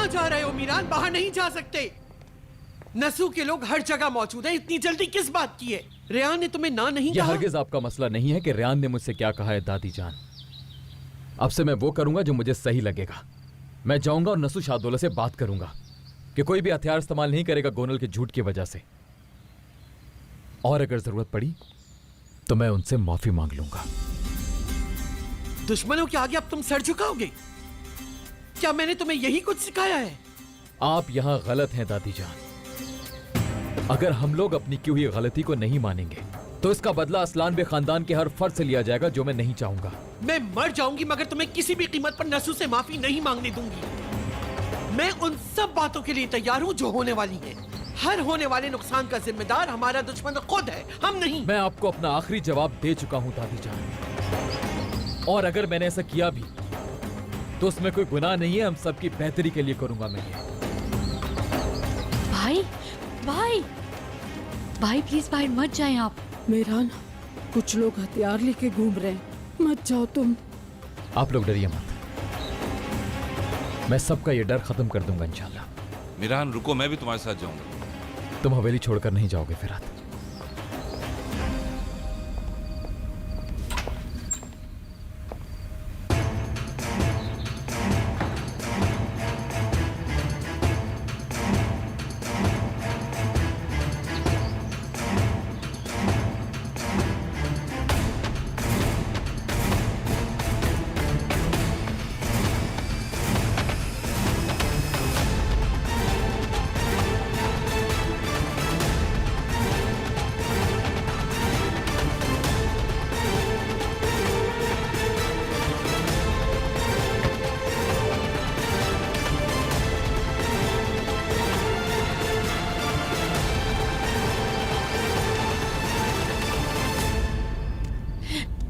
कहाँ जा रहे हो मीरान? बाहर नहीं जा सकते। नसू के लोग हर जगह मौजूद हैं। इतनी जल्दी किस बात की है? रेहान ने तुम्हें ना नहीं यह कहा? हरगिज आपका मसला नहीं है कि रेहान ने मुझसे क्या कहा है दादी जान। अब से मैं वो करूंगा जो मुझे सही लगेगा। मैं जाऊंगा और नसू शाहदौला से बात करूंगा कि कोई भी हथियार इस्तेमाल नहीं करेगा गोनल के झूठ की वजह से। और अगर जरूरत पड़ी तो मैं उनसे माफी मांग लूंगा। दुश्मनों के आगे अब तुम सर झुकाओगे? क्या मैंने तुम्हें यही कुछ सिखाया है? आप यहां गलत हैं दादी जान। अगर हम लोग अपनी की हुई गलती को नहीं मानेंगे तो इसका बदला असलान बे खानदान के हर फर्द से लिया जाएगा, जो मैं नहीं चाहूंगा। मैं मर जाऊंगी मगर तुम्हें किसी भी कीमत पर नसू से माफी नहीं मांगने दूंगी। मैं उन सब बातों के लिए तैयार हूं जो होने वाली हैं। हर होने वाले नुकसान का जिम्मेदार हमारा दुश्मन खुद है, हम नहीं। मैं आपको अपना आखिरी जवाब दे चुका हूं दादी जान, और अगर मैंने ऐसा किया भी तो उसमें कोई गुनाह नहीं है। हम सबकी बेहतरी के लिए करूंगा मैं ये। भाई भाई भाई प्लीज बाहर मत जाएं आप। मीरान, कुछ लोग हथियार लेके घूम रहे हैं, मत जाओ तुम। आप लोग डरिए मत, मैं सबका ये डर खत्म कर दूंगा इंशाल्लाह। मीरान रुको, मैं भी तुम्हारे साथ जाऊंगा। तुम हवेली छोड़कर नहीं जाओगे फिरात?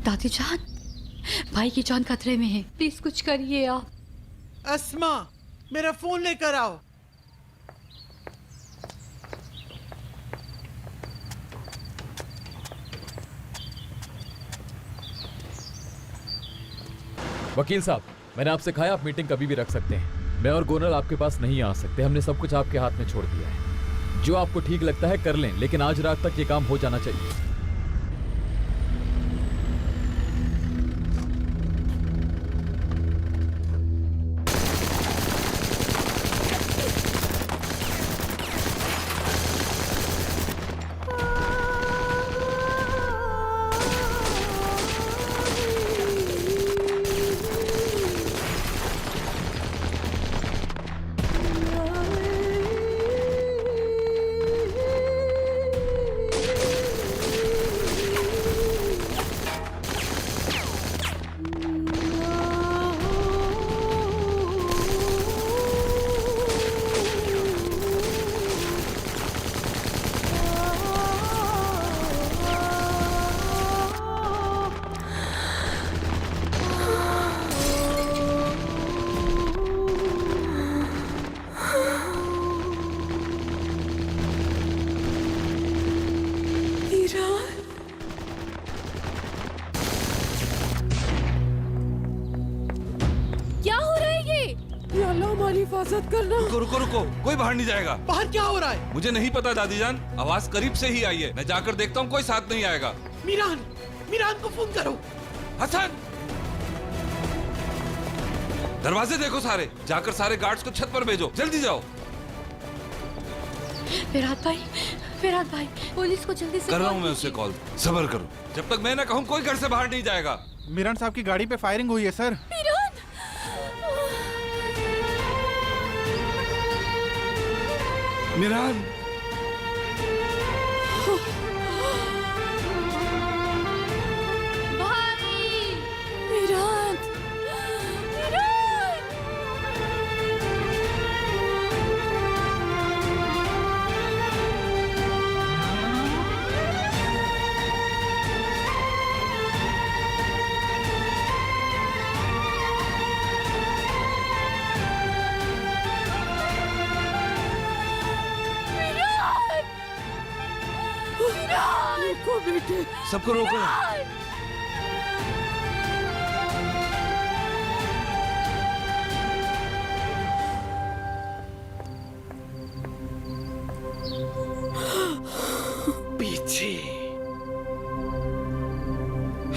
दादी जान, भाई की जान खतरे में है, प्लीज कुछ करिए आप। अस्मा, मेरा फोन लेकर आओ। वकील साहब, मैंने आपसे कहा आप मीटिंग कभी भी रख सकते हैं। मैं और गोनल आपके पास नहीं आ सकते। हमने सब कुछ आपके हाथ में छोड़ दिया है। जो आपको ठीक लगता है कर लें, लेकिन आज रात तक ये काम हो जाना चाहिए। हिफाजत करना। रुको रुको रुको, कोई बाहर नहीं जाएगा। बाहर क्या हो रहा है? मुझे नहीं पता दादी जान, आवाज करीब से ही आई है। मैं जाकर देखता हूँ, कोई साथ नहीं आएगा। मीरान, मीरान को फोन करो। हसन, दरवाजे देखो सारे, जाकर सारे गार्ड्स को छत पर भेजो, जल्दी जाओ। फिरात भाई, पुलिस को जल्दी से कर रहा हूँ मैं उससे कॉल, सब्र करो। जब तक मैं ना कहूँ कोई घर से बाहर नहीं जाएगा। मीरान साहब की गाड़ी पे फायरिंग हुई है सर। मीरान, बेटे, सबको रोको।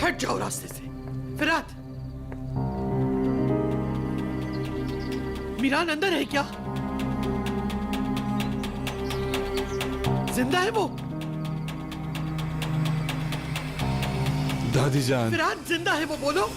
हट जाओ रास्ते से। फिरात, मीरान अंदर है क्या? जिंदा है वो? दादी जान, फिरात जिंदा है वो, बोलो।